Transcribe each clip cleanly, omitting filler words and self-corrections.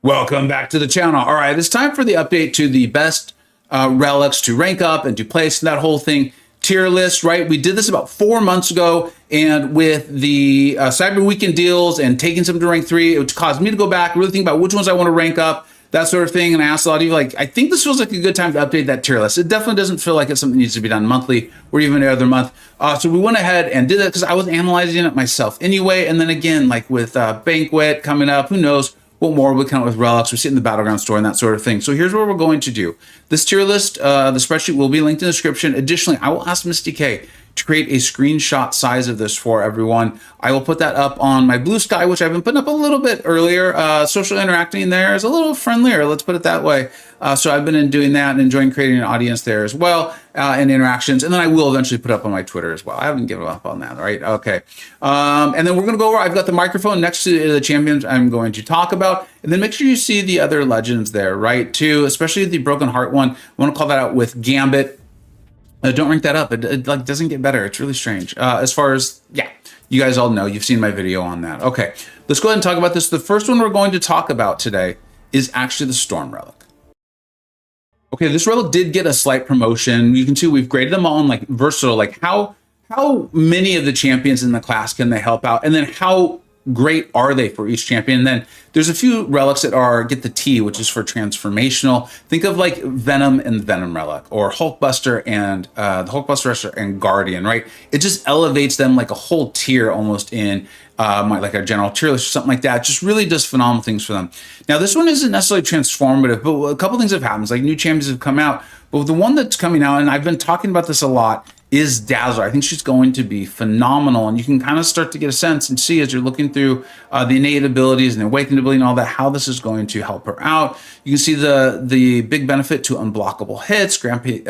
Welcome back to the channel. All right, it's time for the update to the best relics to rank up and to place and that whole thing. Tier list, right? We did this about 4 months ago, and with the Cyber Weekend deals and taking some to rank 3, it caused me to go back, really think about which ones I want to rank up, that sort of thing. And I asked a lot of you, like, I think this feels like a good time to update that tier list. It definitely doesn't feel like it's something that needs to be done monthly or even every other month. So we went ahead and did that because I was analyzing it myself anyway. And then again, like with Banquet coming up, who knows what more we come up with Relics. We see it in the Battleground store and that sort of thing. So here's what we're going to do. This tier list, the spreadsheet will be linked in the description. Additionally, I will ask Misty K to create a screenshot size of this for everyone. I will put that up on my Blue Sky, which I've been putting up a little bit earlier. Social interacting there is a little friendlier, let's put it that way. So I've been doing that and enjoying creating an audience there as well, and interactions. And then I will eventually put up on my Twitter as well. I haven't given up on that, right? Okay. And then we're going to go over, I've got the microphone next to the champions I'm going to talk about. And then make sure you see the other legends there, right? Too, especially the Broken Heart one. I want to call that out with Gambit. Don't rank that up. It like doesn't get better. It's really strange. As far as, yeah, you guys all know, you've seen my video on that. Okay, let's go ahead and talk about this. The first one we're going to talk about today is actually the Storm Relic. Okay, this relic did get a slight promotion. You can see we've graded them all on like versatile, like how many of the champions in the class can they help out? And then how great are they for each champion? And then there's a few relics that are get the T, which is for transformational. Think of like Venom and Venom Relic, or Hulkbuster and the Hulkbuster and Guardian, right? It just elevates them like a whole tier almost in like a general tier list or something like that. It just really does phenomenal things for them. Now this one isn't necessarily transformative, but a couple things have happened. Like new champions have come out, but the one that's coming out, and I've been talking about this a lot, is Dazzler. I think she's going to be phenomenal, and you can kind of start to get a sense and see as you're looking through the innate abilities and the awakened ability and all that, how this is going to help her out. You can see the big benefit to unblockable hits, granting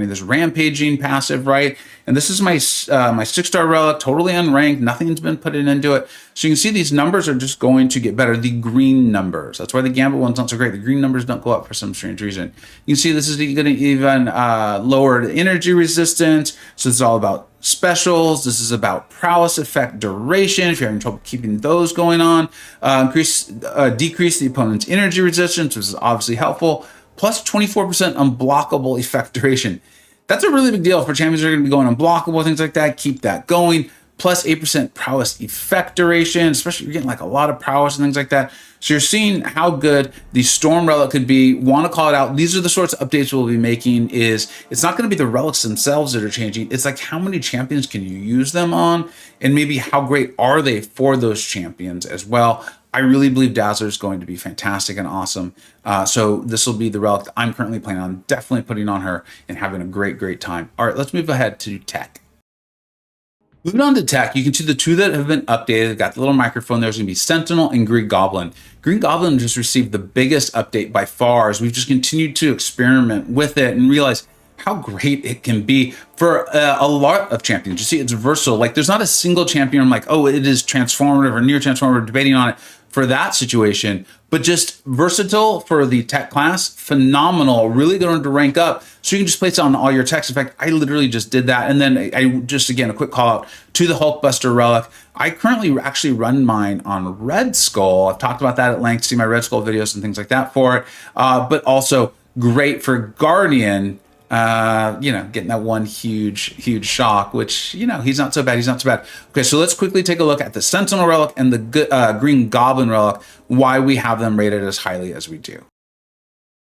this rampaging passive, right? And this is my 6-star relic, totally unranked, nothing's been put into it. So you can see these numbers are just going to get better. The green numbers, that's why the Gambit one's not so great. The green numbers don't go up for some strange reason. You can see this is going to even lower the energy resistance. So this is all about specials. This is about prowess effect duration. If you're having trouble keeping those going on, decrease the opponent's energy resistance, which is obviously helpful. Plus 24% unblockable effect duration. That's a really big deal for champions that are going to be going unblockable, things like that. Keep that going. Plus 8% prowess effect duration, especially if you're getting like a lot of prowess and things like that. So you're seeing how good the Storm Relic could be. Want to call it out. These are the sorts of updates we'll be making. Is it's not going to be the relics themselves that are changing. It's like how many champions can you use them on, and maybe how great are they for those champions as well. I really believe Dazzler is going to be fantastic and awesome. So this will be the relic that I'm currently planning on definitely putting on her and having a great time. All right, let's move ahead to tech. Moving on to tech, you can see the two that have been updated. Got the little microphone. There's going to be Sentinel and Green Goblin. Green Goblin just received the biggest update by far as we've just continued to experiment with it and realize how great it can be for a lot of champions. You see, it's versatile. Like there's not a single champion I'm like, oh, it is transformative or near transformative, debating on it for that situation, but just versatile for the tech class, phenomenal, really going to rank up. So you can just place it on all your techs. In fact, I literally just did that. And then I just, again, a quick call out to the Hulkbuster relic. I currently actually run mine on Red Skull. I've talked about that at length, see my Red Skull videos and things like that for it. But also great for Guardian, getting that one huge shock, which, he's not so bad. He's not so bad. Okay, so let's quickly take a look at the Sentinel relic and the Green Goblin relic, why we have them rated as highly as we do.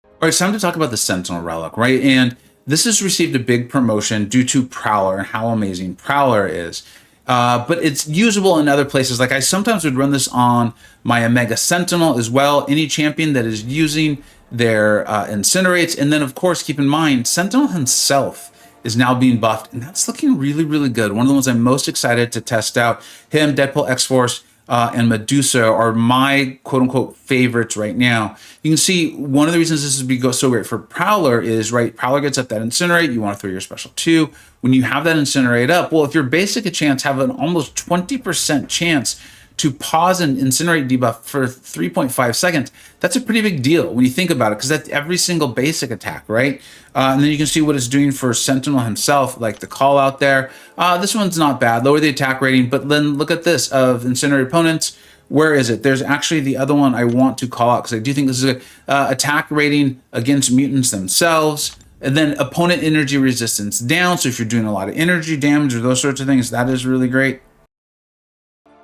All right, it's time to talk about the Sentinel relic, right? And this has received a big promotion due to Prowler and how amazing Prowler is. But it's usable in other places. Like I sometimes would run this on my Omega Sentinel as well. Any champion that is using their incinerates. And then of course, keep in mind, Sentinel himself is now being buffed, and that's looking really good. One of the ones I'm most excited to test out. Him, Deadpool, X-Force, and Medusa are my quote-unquote favorites right now. You can see one of the reasons this would so great for Prowler is, right, Prowler gets up that Incinerate, you want to throw your special 2. When you have that Incinerate up, well, if your basic a chance, have an almost 20% chance to pause and Incinerate debuff for 3.5 seconds. That's a pretty big deal when you think about it, because that's every single basic attack, right? And then you can see what it's doing for Sentinel himself, like the call out there. This one's not bad, lower the attack rating, but then look at this of Incinerate opponents. Where is it? There's actually the other one I want to call out because I do think this is a attack rating against mutants themselves. And then opponent energy resistance down. So if you're doing a lot of energy damage or those sorts of things, that is really great.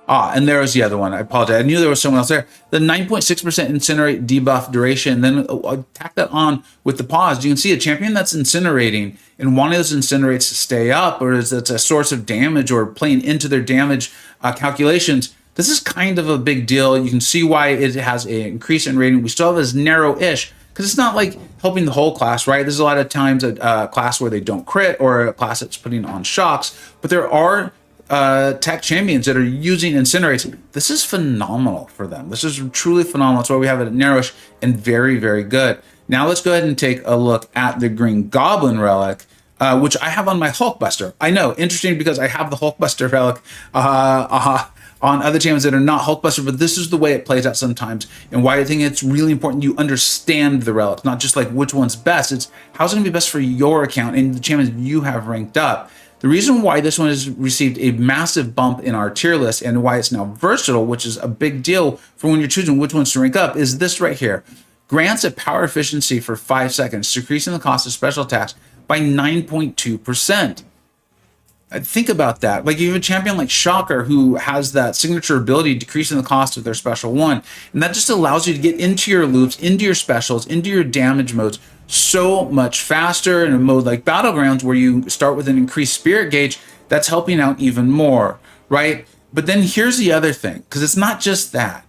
And there was the other one. I apologize. I knew there was someone else there. The 9.6% incinerate debuff duration. Then tack that on with the pause. You can see a champion that's incinerating and wanting those incinerates to stay up, or is it's a source of damage or playing into their damage calculations. This is kind of a big deal. You can see why it has an increase in rating. We still have this narrow-ish, because it's not like helping the whole class, right? There's a lot of times a class where they don't crit or a class that's putting on shocks, but there are tech champions that are using incinerates. This is phenomenal for them. This is truly phenomenal. That's why we have it at narrowish and very, very good. Now let's go ahead and take a look at the Green Goblin relic, which I have on my Hulkbuster. I know, interesting, because I have the Hulkbuster relic on other champions that are not Hulkbuster, but this is the way it plays out sometimes, and why I think it's really important you understand the relics, not just like which one's best. It's how's it going to be best for your account and the champions you have ranked up. The reason why this one has received a massive bump in our tier list and why it's now versatile, which is a big deal for when you're choosing which ones to rank up, is this right here. Grants a power efficiency for 5 seconds, decreasing the cost of special attacks by 9.2%. Think about that. Like, you have a champion like Shocker who has that signature ability decreasing the cost of their special one, and that just allows you to get into your loops, into your specials, into your damage modes so much faster. In a mode like Battlegrounds, where you start with an increased spirit gauge, that's helping out even more, right? But then here's the other thing, because it's not just that.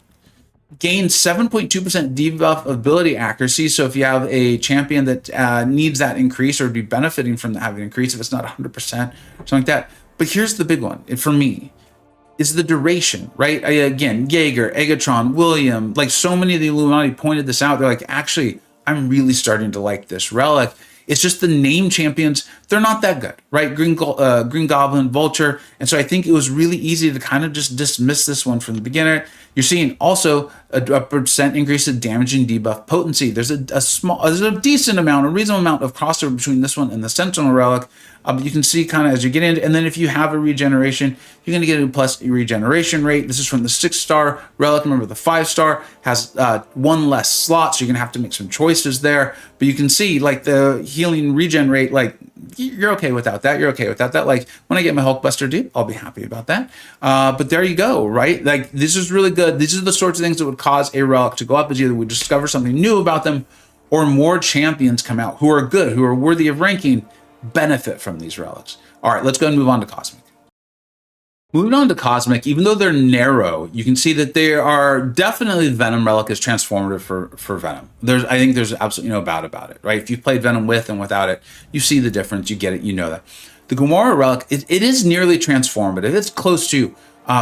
Gain 7.2% debuff ability accuracy. So if you have a champion that needs that increase or would be benefiting from having an increase, if it's not 100% or something like that. But here's the big one, and for me, is the duration, right? Again, Jaeger, Egatron, William, like so many of the Illuminati pointed this out. They're like, actually, I'm really starting to like this relic. It's just the name champions, they're not that good, right? Green Goblin, Vulture. And so I think it was really easy to kind of just dismiss this one from the beginner. You're seeing also a percent increase in damage and debuff potency. There's a decent amount, a reasonable amount of crossover between this one and the Sentinel relic. But you can see kind of as you get into, and then if you have a regeneration, you're going to get a plus regeneration rate. This is from the 6-star relic. Remember, the 5-star has one less slot, so you're going to have to make some choices there. But you can see, like, the healing regen rate, like, you're okay without that. You're okay without that. Like, when I get my Hulkbuster deep, I'll be happy about that. But there you go, right? Like, this is really good. These are the sorts of things that would cause a relic to go up, as either we discover something new about them, or more champions come out who are good, who are worthy of ranking, benefit from these relics. All right, let's go and move on to Cosmic. Moving on to Cosmic, even though they're narrow, you can see that they are definitely, Venom relic is transformative for Venom. I think there's absolutely no doubt about it, right? If you've played Venom with and without it, you see the difference, you get it, you know that. The Gamora relic, it is nearly transformative. It's close to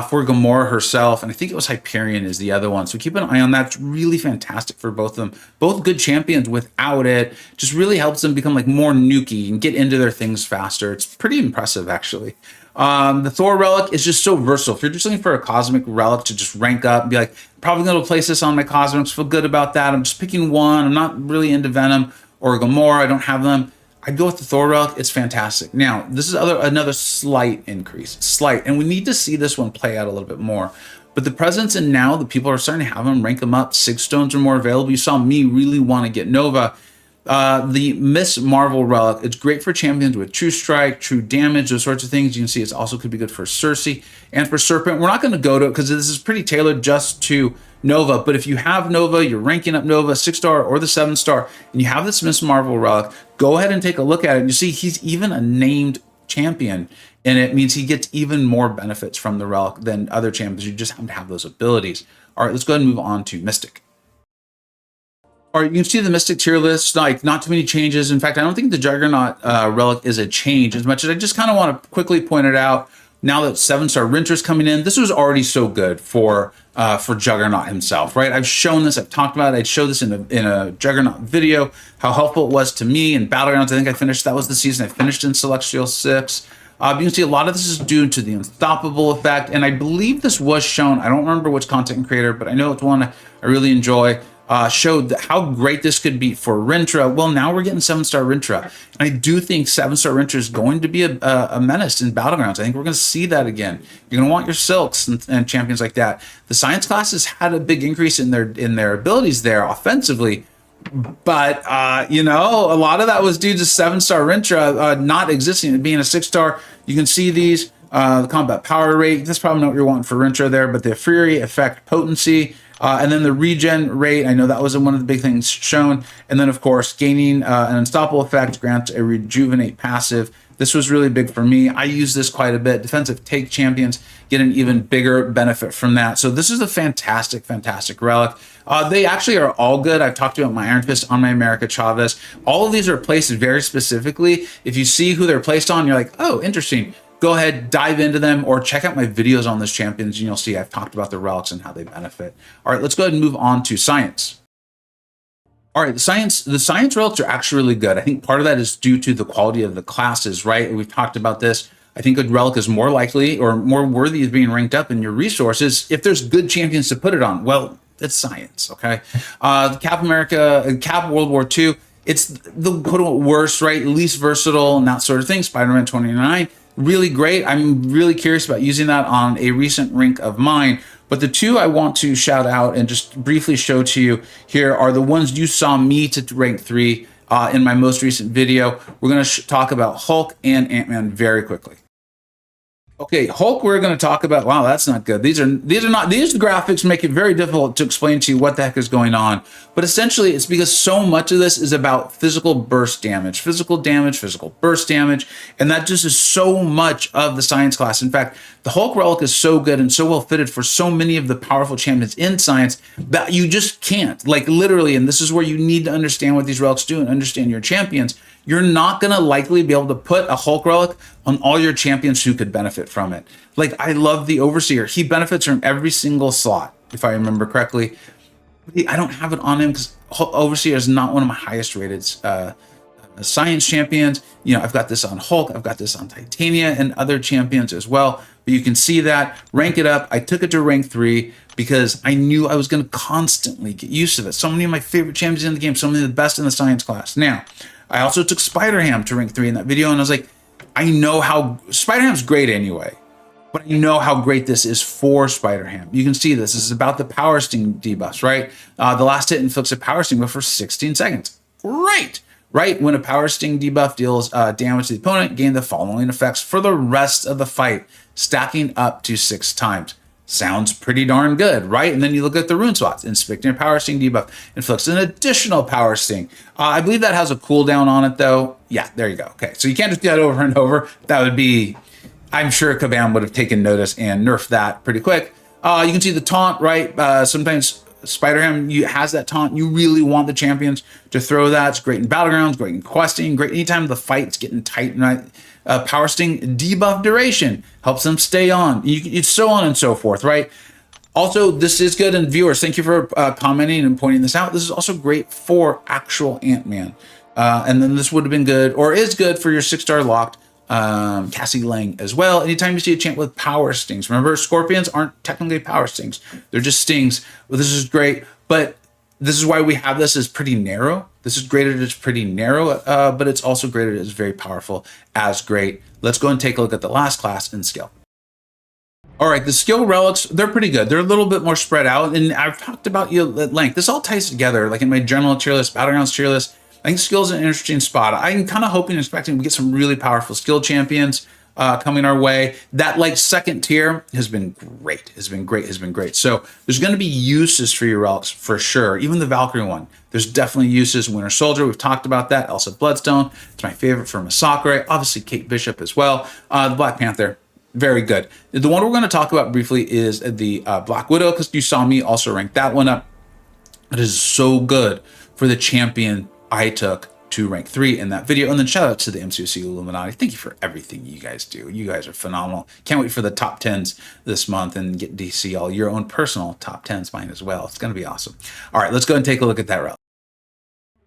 for Gamora herself, and I think it was Hyperion is the other one. So keep an eye on that. It's really fantastic for both of them. Both good champions without it. Just really helps them become like more nukey and get into their things faster. It's pretty impressive, actually. The Thor relic is just so versatile. If you're just looking for a Cosmic relic to just rank up and be like, probably going to place this on my Cosmics, feel good about that. I'm just picking one. I'm not really into Venom or Gamora. I don't have them. I'd go with the Thor relic. It's fantastic. Now, this is another slight increase. Slight. And we need to see this one play out a little bit more. But the presence, and now the people are starting to have them, rank them up. 6 stones are more available. You saw me really want to get Nova. The Miss Marvel relic, it's great for champions with True Strike, True Damage, those sorts of things. You can see it's also could be good for Cersei and for Serpent. We're not going to go to it because this is pretty tailored just to Nova. But if you have Nova, you're ranking up Nova 6-star or the 7-star, and you have this Miss Marvel relic, go ahead and take a look at it. And you see he's even a named champion, and it means he gets even more benefits from the relic than other champions. You just have to have those abilities. All right, let's go ahead and move on to Mystic. All right, you can see the Mystic tier list, like not too many changes. In fact, I don't think the Juggernaut relic is a change as much as I just kind of want to quickly point it out. Now that 7-star Rinter's coming in, this was already so good for Juggernaut himself, right? I've shown this, I've talked about it. I showed this in a Juggernaut video, how helpful it was to me in Battlegrounds. I think I finished, that was the season I finished in Celestial 6. You can see a lot of this is due to the Unstoppable effect, and I believe this was shown, I don't remember which content creator, but I know it's one I really enjoy. showed how great this could be for Rintra. Well, now we're getting 7-star Rintra. And I do think 7-star Rintra is going to be a menace in Battlegrounds. I think we're going to see that again. You're going to want your Silks and champions like that. The Science classes had a big increase in their abilities there offensively. But, you know, a lot of that was due to 7-star Rintra not existing and being a 6-star. You can see these, the combat power rate. That's probably not what you're wanting for Rintra there, but the Fury effect potency, and then the regen rate. I know that was one of the big things shown. And then, of course, gaining an unstoppable effect grants a rejuvenate passive. This was really big for me. I use this quite a bit. Defensive take champions get an even bigger benefit from that. So this is a fantastic, fantastic relic. They actually are all good. I've talked about my Iron Fist on my America Chavez. All of these are placed very specifically. If you see who they're placed on, you're like, oh, interesting. Go ahead, dive into them, or check out my videos on those champions, and you'll see I've talked about the relics and how they benefit. All right, let's go ahead and move on to Science. All right, the science relics are actually really good. I think part of that is due to the quality of the classes, right? We've talked about this. I think a relic is more likely or more worthy of being ranked up in your resources if there's good champions to put it on. Well, it's Science, okay? Cap America, Cap World War II, it's the quote-unquote worst, right? Least versatile and that sort of thing. Spider-Man 29, really great. I'm really curious about using that on a recent rank of mine. But the two I want to shout out and just briefly show to you here are the ones you saw me to rank 3 in my most recent video. We're going to talk about Hulk and Ant-Man very quickly. Okay, Hulk, we're going to talk about. Wow, that's not good. These graphics make it very difficult to explain to you what the heck is going on. But essentially, it's because so much of this is about physical burst damage, physical burst damage, and that just is so much of the Science class. In fact, the Hulk relic is so good and so well fitted for so many of the powerful champions in Science that you just can't, like literally, and this is where you need to understand what these relics do and understand your champions. You're not going to likely be able to put a Hulk relic on all your champions who could benefit from it. Like, I love the Overseer. He benefits from every single slot, if I remember correctly. I don't have it on him because Overseer is not one of my highest rated Science champions. You know, I've got this on Hulk. I've got this on Titania and other champions as well. But you can see that. Rank it up. I took it to rank 3 because I knew I was going to constantly get used to it. So many of my favorite champions in the game, so many of the best in the Science class. Now, I also took Spider-Ham to rank 3 in that video, and I was like, I know how Spider-Ham's great anyway, but I know how great this is for Spider-Ham. You can see this is about the Power Sting debuffs, right? The last hit inflicts a Power Sting buff for 16 seconds. Great, right? When a Power Sting debuff deals damage to the opponent, gain the following effects for the rest of the fight, stacking up to 6 times. Sounds pretty darn good, right? And then you look at the rune spots. Inspecting a Power Sting debuff inflicts an additional Power Sting. I believe that has a cooldown on it, though. Yeah, there you go. Okay, so you can't just do that over and over. That would be, I'm sure Kabam would have taken notice and nerfed that pretty quick. You can see the taunt, right? Sometimes Spider-Ham has that taunt. You really want the champions to throw that. It's great in Battlegrounds, great in questing, great anytime the fight's getting tight, right? Power Sting debuff duration helps them stay on. It's so on and so forth, right? Also, this is good, and viewers, thank you for commenting and pointing this out. This is also great for actual Ant-Man. And then this would have been good, or is good for your 6-star locked Cassie Lang as well. Anytime you see a champ with Power Stings, remember, Scorpions aren't technically Power Stings. They're just stings. Well, this is great, but this is why we have this as pretty narrow. This is graded as pretty narrow, but it's also graded as very powerful, as great. Let's go and take a look at the last class in skill. All right, the skill relics, they're pretty good. They're a little bit more spread out, and I've talked about you at length. This all ties together, like in my general tier list, Battlegrounds tier list. I think skill is an interesting spot. I'm kind of hoping and expecting we get some really powerful skill champions coming our way. That like second tier has been great, has been great. So there's going to be uses for your relics for sure. Even the Valkyrie one, there's definitely uses. Winter Soldier, we've talked about that. Elsa Bloodstone, it's my favorite for Masakure. Obviously Kate Bishop as well. The Black Panther, very good. The one we're going to talk about briefly is the Black Widow, because you saw me also rank that one up. It is so good for the champion I took to rank 3 in that video. And then shout out to the MCoC Illuminati. Thank you for everything you guys do. You guys are phenomenal. Can't wait for the top 10s this month and get to see all your own personal top 10s mine as well. It's going to be awesome. All right, let's go and take a look at that relic.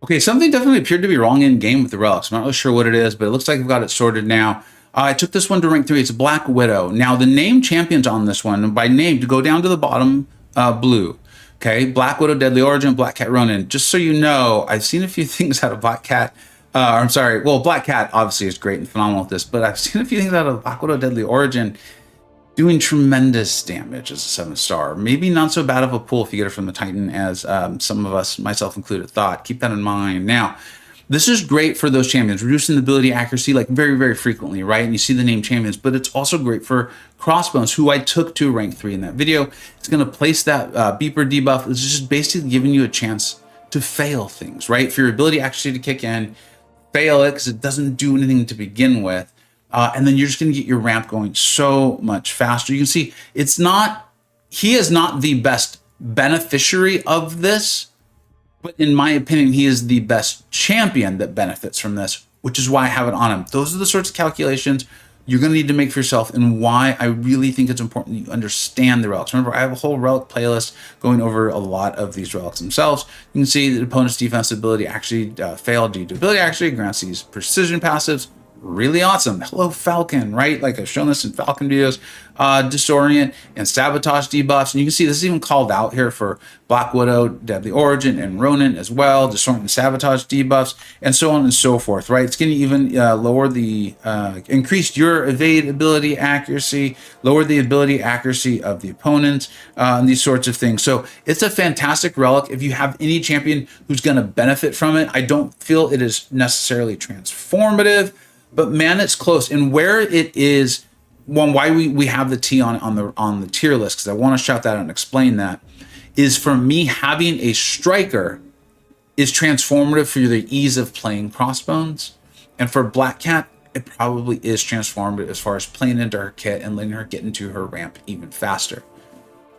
Okay, something definitely appeared to be wrong in game with the relics. I'm not really sure what it is, but it looks like I've got it sorted now. I took this one to rank 3. It's Black Widow. Now, the name champions on this one, by name, to go down to the bottom blue. Okay, Black Widow, Deadly Origin, Black Cat, Ronin. Just so you know, I've seen a few things out of Black Cat. I'm sorry, well, Black Cat obviously is great and phenomenal with this, but I've seen a few things out of Black Widow, Deadly Origin doing tremendous damage as a 7-star. Maybe not so bad of a pull if you get it from the Titan as some of us, myself included, thought. Keep that in mind. Now, this is great for those champions, reducing the ability accuracy like very, very frequently, right? And you see the name champions, but it's also great for Crossbones, who I took to rank 3 in that video. It's going to place that beeper debuff. It's just basically giving you a chance to fail things, right? For your ability accuracy to kick in, fail it because it doesn't do anything to begin with. And then you're just going to get your ramp going so much faster. You can see he is not the best beneficiary of this, but in my opinion, he is the best champion that benefits from this, which is why I have it on him. Those are the sorts of calculations you're going to need to make for yourself, and why I really think it's important that you understand the relics. Remember, I have a whole relic playlist going over a lot of these relics themselves. You can see the opponent's defense ability actually failed due to ability actually grants these precision passives. Really awesome. Hello, Falcon, right? Like I've shown this in Falcon videos, disorient and sabotage debuffs. And you can see this is even called out here for Black Widow, Deadly Origin, and Ronin as well. Disorient and sabotage debuffs, and so on and so forth, right? It's going to even lower the, increase your evade ability accuracy, lower the ability accuracy of the opponent, and these sorts of things. So it's a fantastic relic. If you have any champion who's going to benefit from it, I don't feel it is necessarily transformative, but man, it's close. And where it is, why we have the T on the tier list, because I want to shout that out and explain that, is for me, having a striker is transformative for the ease of playing Crossbones. And for Black Cat, it probably is transformative as far as playing into her kit and letting her get into her ramp even faster.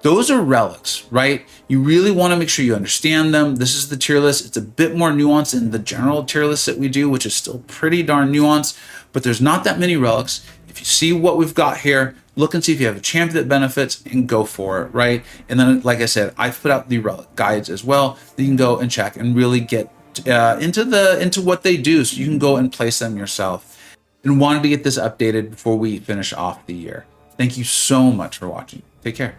Those are relics, right? You really want to make sure you understand them. This is the tier list. It's a bit more nuanced than the general tier list that we do, which is still pretty darn nuanced, but there's not that many relics. If you see what we've got here, look and see if you have a champion that benefits and go for it, right? And then, like I said, I've put out the relic guides as well that you can go and check and really get into what they do, so you can go and place them yourself. And wanted to get this updated before we finish off the year. Thank you so much for watching. Take care.